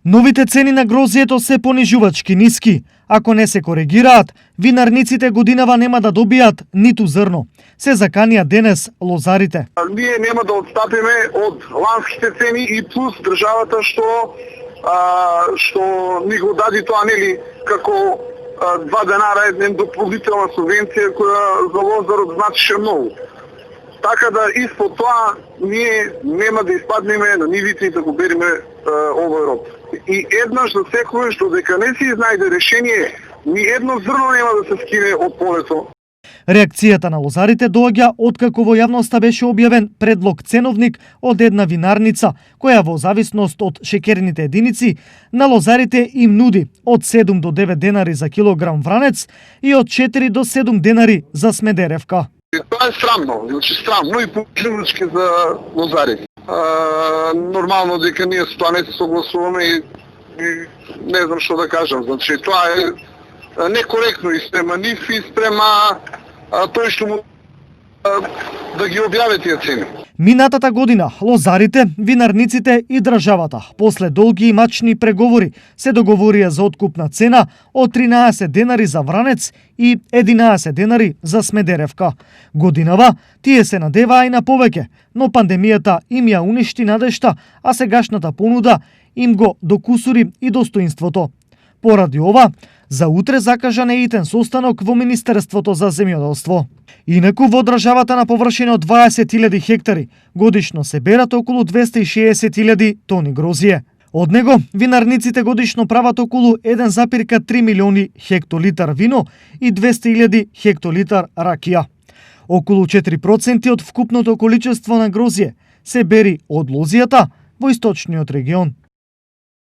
Новите цени на грозието се понижувачки ниски. Ако не се коригираат, винарниците годинава нема да добијат ниту зрно. Се заканија денес лозарите. Ние нема да отстапиме од ланските цени и плюс државата што ни го дади тоа, нели, како 2 денара една дополнителна субвенција која за лозарот значише многу. Така да испод тоа ние нема да испаднеме на нивите и да го береме овој род. И еднаш за секојаш додека не се изнајде решение, ни едно зрно нема да се скине од полето. Реакцијата на лозарите доаѓа откако во јавноста беше објавен предлог ценовник од една винарница, која во зависност од шеќерните единици на лозарите им нуди од 7 до 9 денари за килограм вранец и од 4 до 7 денари за смедеревка. Тоа е срамно, значи срамно и покривачки за лозарите. Нормално дека ние со тоа не се согласуваме и не знам што да кажам. Значи тоа е некоректно и спрема нив и спрема тој што му да ги објаве тие цени. Минатата година лозарите, винарниците и државата после долги и мачни преговори се договорија за откупна цена од 13 денари за вранец и 11 денари за смедеревка. Годинава тие се надеваа и на повеќе, но пандемијата им ја уништи надежта, а сегашната понуда им го докусури и достоинството. Поради ова, за утре закажа неитен состанок во Министерството за земјоделство. Инаку во државата на површина од 20.000 хектари годишно се берат околу 260.000 тони грозие. Од него винарниците годишно прават околу 1,3 милиони хектолитар вино и 200.000 хектолитар ракија. Околу 4% од вкупното количество на грозие се бери од лозијата во источниот регион.